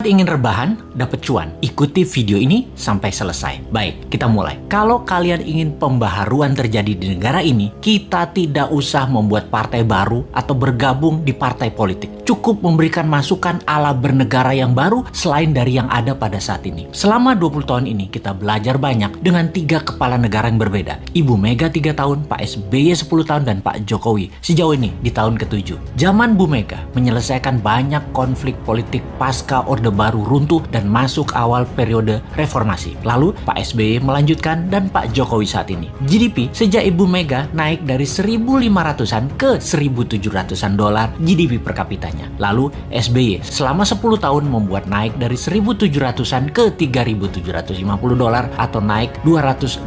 Ingin rebahan, dapat cuan? Ikuti video ini sampai selesai. Baik, kita mulai. Kalau kalian ingin pembaharuan terjadi di negara ini, kita tidak usah membuat partai baru atau bergabung di partai politik. Cukup memberikan masukan ala bernegara yang baru selain dari yang ada pada saat ini. Selama 20 tahun ini, kita belajar banyak dengan 3 kepala negara yang berbeda. Ibu Mega 3 tahun, Pak SBY 10 tahun, dan Pak Jokowi sejauh ini di tahun ke-7. Zaman Bu Mega menyelesaikan banyak konflik politik pasca Orde Baru runtuh dan masuk awal periode reformasi. Lalu Pak SBY melanjutkan dan Pak Jokowi saat ini. GDP sejak Ibu Mega naik dari 1.500-an ke 1.700-an dolar GDP per kapitanya. Lalu SBY selama 10 tahun membuat naik dari 1.700-an ke 3.750 dolar atau naik 220%.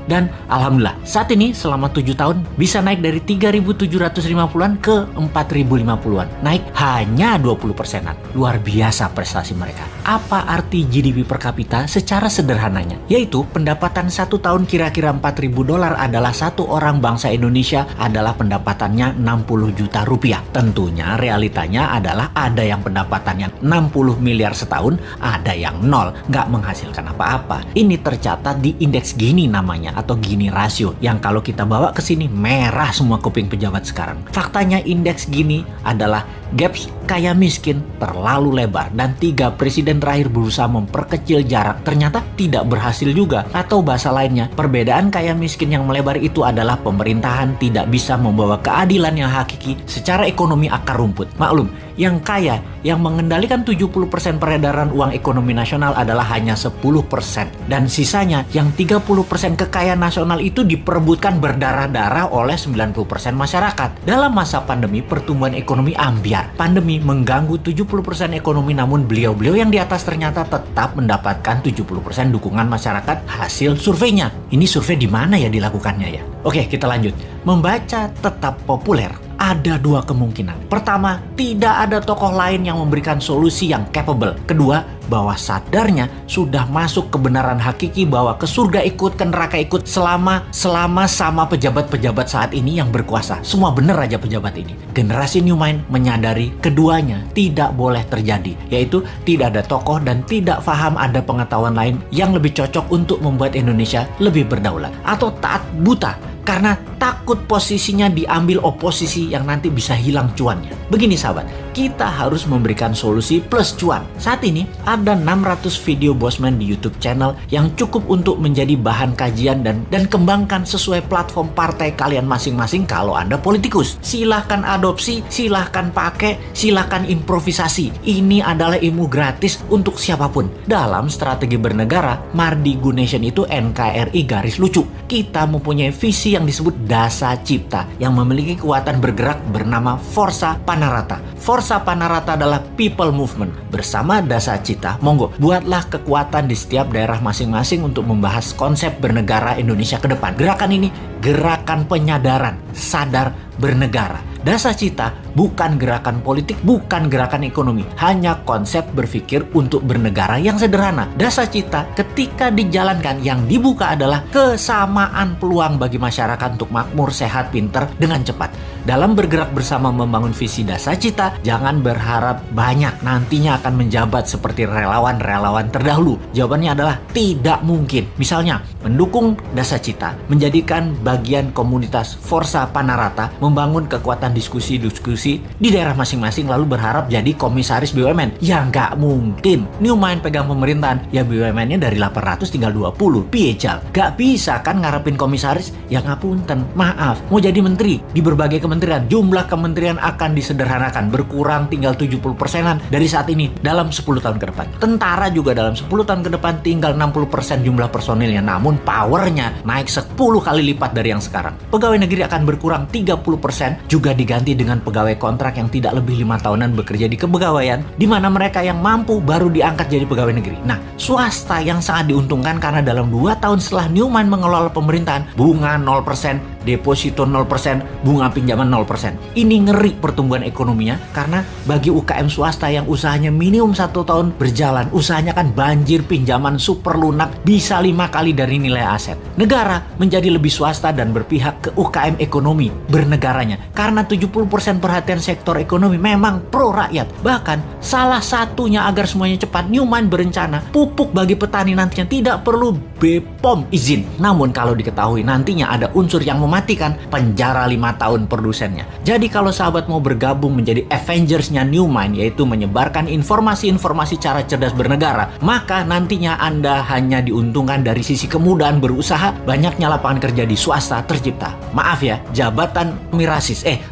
Dan alhamdulillah saat ini selama 7 tahun bisa naik dari 3.750-an ke 4.050-an. Naik hanya 20%-an. Luar biasa prestasi mereka. Apa arti GDP per kapita secara sederhananya? Yaitu pendapatan 1 tahun kira-kira 4.000 dolar adalah satu orang bangsa Indonesia adalah pendapatannya 60 juta rupiah. Tentunya realitanya adalah ada yang pendapatannya 60 miliar setahun, ada yang nol, nggak menghasilkan apa-apa. Ini tercatat di indeks Gini namanya atau Gini rasio yang kalau kita bawa ke sini merah semua kuping pejabat sekarang. Faktanya indeks Gini adalah gaps kaya miskin terlalu lebar dan 3 presiden terakhir berusaha memperkecil jarak ternyata tidak berhasil juga. Atau bahasa lainnya, perbedaan kaya miskin yang melebar itu adalah pemerintahan tidak bisa membawa keadilan yang hakiki secara ekonomi akar rumput. Maklum, yang kaya yang mengendalikan 70% peredaran uang ekonomi nasional adalah hanya 10% dan sisanya yang 30% kekayaan nasional itu diperebutkan berdarah-darah oleh 90% masyarakat. Dalam masa pandemi, pertumbuhan ekonomi ambyar. Pandemi mengganggu 70% ekonomi, namun beliau-beliau yang di atas ternyata tetap mendapatkan 70% dukungan masyarakat hasil surveinya. Ini survei di mana ya dilakukannya ya? Oke, kita lanjut. Membaca tetap populer. Ada 2 kemungkinan. Pertama, tidak ada tokoh lain yang memberikan solusi yang capable. Kedua, bahwa sadarnya sudah masuk kebenaran hakiki bahwa ke surga ikut, ke neraka ikut selama sama pejabat-pejabat saat ini yang berkuasa. Semua bener aja pejabat ini. Generasi New Mind menyadari keduanya tidak boleh terjadi, yaitu tidak ada tokoh dan tidak paham ada pengetahuan lain yang lebih cocok untuk membuat Indonesia lebih berdaulat. Atau taat buta karena takut posisinya diambil oposisi yang nanti bisa hilang cuannya. Begini sahabat, kita harus memberikan solusi plus cuan. Saat ini ada 600 video Bosman di YouTube channel yang cukup untuk menjadi bahan kajian dan kembangkan sesuai platform partai kalian masing-masing kalau Anda politikus. Silahkan adopsi, silahkan pakai, silahkan improvisasi. Ini adalah ilmu gratis untuk siapapun. Dalam strategi bernegara, Mardi Gunation itu NKRI garis lucu. Kita mempunyai visi yang disebut Dasa Cipta yang memiliki kekuatan bergerak bernama Forza Panarata. Forza Panarata adalah people movement. Bersama Dasa Cipta, monggo buatlah kekuatan di setiap daerah masing-masing untuk membahas konsep bernegara Indonesia ke depan. Gerakan ini gerakan penyadaran, sadar bernegara. Dasa Cipta bukan gerakan politik, bukan gerakan ekonomi, hanya konsep berpikir untuk bernegara yang sederhana. Dasa Cipta ketika dijalankan yang dibuka adalah kesamaan peluang bagi masyarakat untuk makmur, sehat, pinter dengan cepat. Dalam bergerak bersama membangun visi Dasa Cipta, jangan berharap banyak nantinya akan menjabat seperti relawan-relawan terdahulu. Jawabannya adalah tidak mungkin. Misalnya, mendukung Dasa Cipta, menjadikan bagian komunitas Forza Panarata, membangun kekuatan diskusi-diskusi di daerah masing-masing lalu berharap jadi komisaris BUMN. Ya nggak mungkin. New Mind pegang pemerintahan, ya BUMN-nya dari 800 tinggal 20. Piejal. Gak bisa kan ngarepin komisaris? Ya ngapunten, maaf. Mau jadi menteri di berbagai kementerian, jumlah kementerian akan disederhanakan, berkurang tinggal 70%-an dari saat ini dalam 10 tahun ke depan. Tentara juga dalam 10 tahun ke depan tinggal 60% jumlah personilnya, namun powernya naik 10 kali lipat dari yang sekarang. Pegawai negeri akan berkurang 30%, juga diganti dengan pegawai kontrak yang tidak lebih 5 tahunan bekerja di kepegawaian, di mana mereka yang mampu baru diangkat jadi pegawai negeri. Nah, swasta yang sangat diuntungkan karena dalam 2 tahun setelah New Mind mengelola pemerintahan, bunga 0%, deposito 0%, bunga pinjaman 0%. Ini ngeri pertumbuhan ekonominya karena bagi UKM swasta yang usahanya minimum 1 tahun berjalan, usahanya kan banjir pinjaman super lunak bisa 5 kali dari nilai aset. Negara menjadi lebih swasta dan berpihak ke UKM ekonomi bernegaranya karena 70% perhatian sektor ekonomi memang pro rakyat. Bahkan salah satunya agar semuanya cepat, Newman berencana pupuk bagi petani nantinya tidak perlu BPOM izin. Namun kalau diketahui nantinya ada unsur yang mematikan, penjara 5 tahun produsennya. Jadi kalau sahabat mau bergabung menjadi Avengers-nya Newman, yaitu menyebarkan informasi-informasi cara cerdas bernegara, maka nantinya Anda hanya diuntungkan dari sisi kemudahan berusaha, banyaknya lapangan kerja di swasta tercipta. Maaf ya, jabatan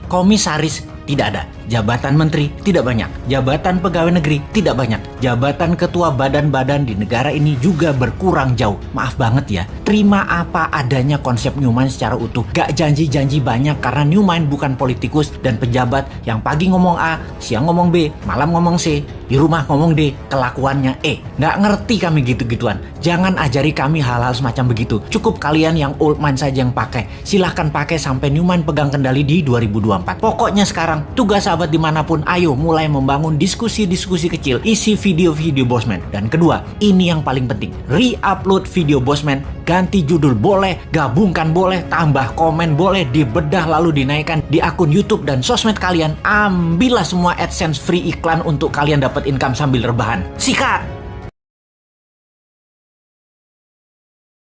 komisaris tidak ada. Jabatan menteri tidak banyak. Jabatan pegawai negeri tidak banyak. Jabatan ketua badan-badan di negara ini juga berkurang jauh. Maaf banget ya, terima apa adanya konsep Newman secara utuh. Gak janji-janji banyak karena Newman bukan politikus dan pejabat yang pagi ngomong A, siang ngomong B, malam ngomong C, di rumah ngomong D, kelakuannya E. Gak ngerti kami gitu-gituan. Jangan ajari kami hal-hal semacam begitu. Cukup kalian yang old man saja yang pakai. Silahkan pakai sampai Newman pegang kendali di 2024. Pokoknya sekarang tugas sahabat dimanapun, ayo mulai membangun diskusi-diskusi kecil, isi video-video Bosman. Dan kedua, ini yang paling penting, re-upload video Bosman, ganti judul boleh, gabungkan boleh, tambah komen boleh, dibedah lalu dinaikkan di akun YouTube dan sosmed kalian. Ambillah semua AdSense free iklan untuk kalian dapat income sambil rebahan. Sikat!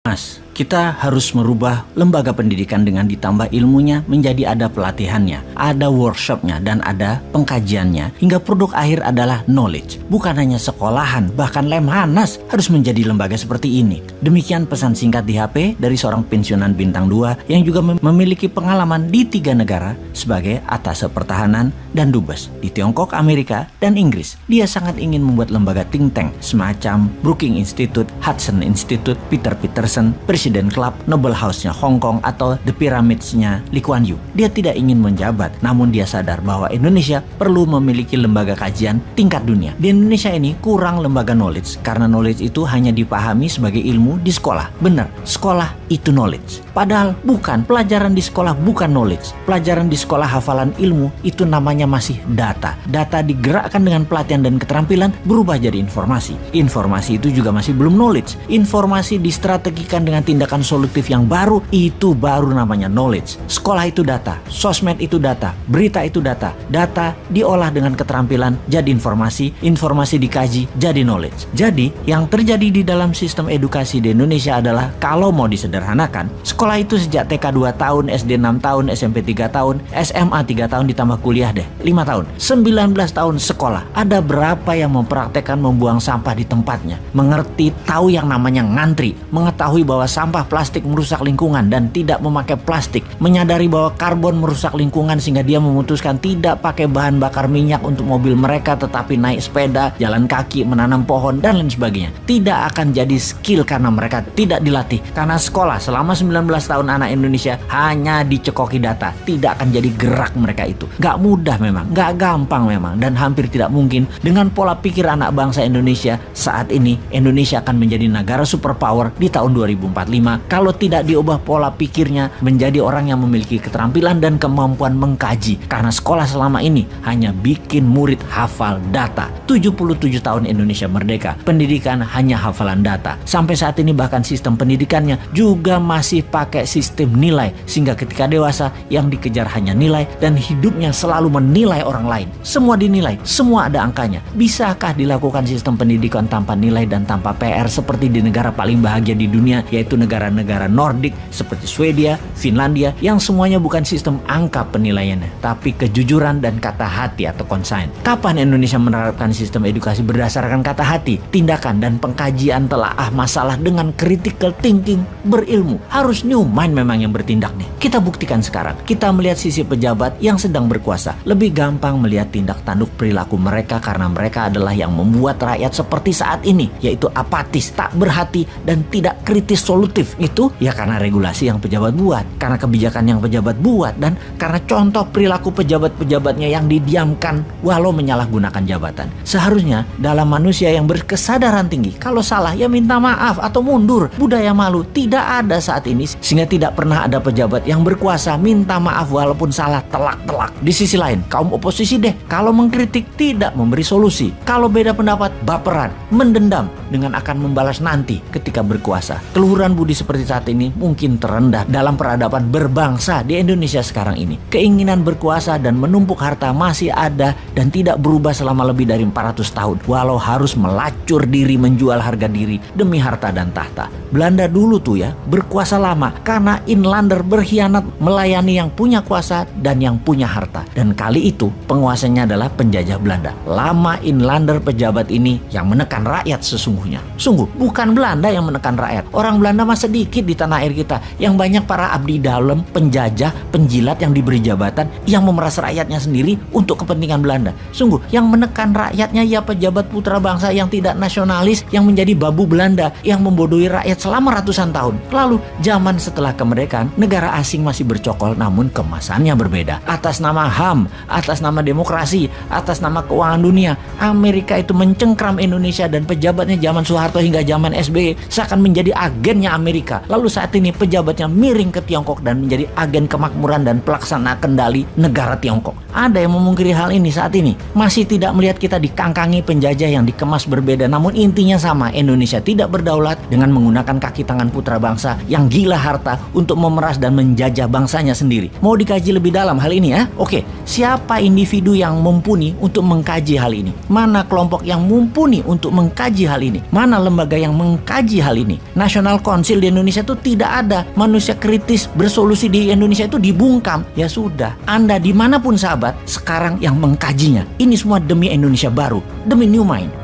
Mas, kita harus merubah lembaga pendidikan dengan ditambah ilmunya menjadi ada pelatihannya, ada workshopnya, dan ada pengkajiannya. Hingga produk akhir adalah knowledge. Bukan hanya sekolahan, bahkan Lemhanas harus menjadi lembaga seperti ini. Demikian pesan singkat di HP dari seorang pensiunan bintang 2 yang juga memiliki pengalaman di 3 negara sebagai atase pertahanan dan dubes di Tiongkok, Amerika, dan Inggris. Dia sangat ingin membuat lembaga think tank semacam Brookings Institute, Hudson Institute, Peter Peterson, Presiden Club, Noble House-nya Hong Kong, atau The Pyramids-nya Lee Kuan Yew. Dia tidak ingin menjabat, namun dia sadar bahwa Indonesia perlu memiliki lembaga kajian tingkat dunia. Di Indonesia ini kurang lembaga knowledge, karena knowledge itu hanya dipahami sebagai ilmu di sekolah. Benar, sekolah itu knowledge. Padahal bukan, pelajaran di sekolah bukan knowledge. Pelajaran di sekolah hafalan ilmu itu namanya masih data. Data digerakkan dengan pelatihan dan keterampilan berubah jadi informasi. Informasi itu juga masih belum knowledge. Informasi distrategikan dengan tindakan solutif yang baru, itu baru namanya knowledge. Sekolah itu data, sosmed itu data, berita itu data. Data diolah dengan keterampilan jadi informasi, informasi dikaji jadi knowledge. Jadi yang terjadi di dalam sistem edukasi di Indonesia adalah, kalau mau disederhanakan, sekolah itu sejak TK 2 tahun, SD 6 tahun, SMP 3 tahun, SMA 3 tahun, ditambah kuliah deh 5 tahun, 19 tahun sekolah. Ada berapa yang mempraktekkan membuang sampah di tempatnya, mengerti, tahu yang namanya ngantri, mengetahui bahwa sampah plastik merusak lingkungan dan tidak memakai plastik, menyadari bahwa karbon merusak lingkungan sehingga dia memutuskan tidak pakai bahan bakar minyak untuk mobil mereka, tetapi naik sepeda, jalan kaki, menanam pohon, dan lain sebagainya. Tidak akan jadi skill karena mereka tidak dilatih. Karena sekolah selama 19 tahun anak Indonesia hanya dicekoki data, tidak akan jadi gerak mereka itu. Gak mudah memang, gak gampang memang, dan hampir tidak mungkin dengan pola pikir anak bangsa Indonesia saat ini. Indonesia akan menjadi negara superpower di tahun 2045 kalau tidak diubah pola pikirnya menjadi orang yang memiliki keterampilan dan kemampuan mengkaji. Karena sekolah selama ini hanya bikin murid hafal data. 77 tahun Indonesia merdeka, pendidikan hanya hafalan data. Sampai saat ini bahkan sistem pendidikannya juga masih pakai sistem nilai, sehingga ketika dewasa yang dikejar hanya nilai dan hidupnya selalu menilai orang lain. Semua dinilai, semua ada angkanya. Bisakah dilakukan sistem pendidikan tanpa nilai dan tanpa PR seperti di negara paling bahagia di dunia, yaitu negara-negara Nordik seperti Swedia, Finlandia, yang semuanya bukan sistem angka penilaiannya, tapi kejujuran dan kata hati atau konsain. Kapan Indonesia menerapkan sistem edukasi berdasarkan kata hati, tindakan, dan pengkajian telaah masalah dengan critical thinking berilmu? Harus Newman memang yang bertindak nih. Kita buktikan sekarang. Kita melihat sisi pejabat yang sedang berkuasa. Lebih gampang melihat tindak tanduk perilaku mereka karena mereka adalah yang membuat rakyat seperti saat ini, yaitu apatis, tak berhati, dan tidak kritis solutif produktif. Itu ya karena regulasi yang pejabat buat, karena kebijakan yang pejabat buat, dan karena contoh perilaku pejabat-pejabatnya yang didiamkan walau menyalahgunakan jabatan. Seharusnya dalam manusia yang berkesadaran tinggi, kalau salah ya minta maaf atau mundur. Budaya malu tidak ada saat ini, sehingga tidak pernah ada pejabat yang berkuasa minta maaf walaupun salah telak-telak. Di sisi lain, kaum oposisi deh, kalau mengkritik tidak memberi solusi, kalau beda pendapat baperan, mendendam dengan akan membalas nanti ketika berkuasa. Keluhuran budi seperti saat ini mungkin terendah dalam peradaban berbangsa di Indonesia sekarang ini. Keinginan berkuasa dan menumpuk harta masih ada dan tidak berubah selama lebih dari 400 tahun, walau harus melacur diri, menjual harga diri demi harta dan tahta. Belanda dulu tuh ya berkuasa lama karena inlander berkhianat melayani yang punya kuasa dan yang punya harta, dan kali itu penguasanya adalah penjajah Belanda. Lama inlander pejabat ini yang menekan rakyat sesungguhnya. Sungguh bukan Belanda yang menekan rakyat. Orang Belanda mah sedikit di tanah air kita, yang banyak para abdi dalam, penjajah, penjilat yang diberi jabatan, yang memeras rakyatnya sendiri untuk kepentingan Belanda. Sungguh yang menekan rakyatnya ya pejabat putra bangsa yang tidak nasionalis, yang menjadi babu Belanda, yang membodohi rakyat selama ratusan tahun. Lalu zaman setelah kemerdekaan, negara asing masih bercokol namun kemasannya berbeda. Atas nama HAM, atas nama demokrasi, atas nama keuangan dunia, Amerika itu mencengkram Indonesia dan pejabatnya zaman Soeharto hingga zaman SBY seakan menjadi agennya Amerika. Lalu saat ini pejabatnya miring ke Tiongkok dan menjadi agen kemakmuran dan pelaksana kendali negara Tiongkok. Ada yang memungkiri hal ini saat ini? Masih tidak melihat kita dikangkangi penjajah yang dikemas berbeda, namun intinya sama. Indonesia tidak berdaulat dengan menggunakan kaki tangan putra bangsa yang gila harta untuk memeras dan menjajah bangsanya sendiri. Mau dikaji lebih dalam hal ini ya? Oke, siapa individu yang mumpuni untuk mengkaji hal ini? Mana kelompok yang mumpuni untuk mengkaji hal ini? Mana lembaga yang mengkaji hal ini? National Council di Indonesia itu tidak ada. Manusia kritis bersolusi di Indonesia itu dibungkam. Ya sudah, Anda dimanapun sahabat, sekarang yang mengkajinya. Ini semua demi Indonesia baru, demi New Mind.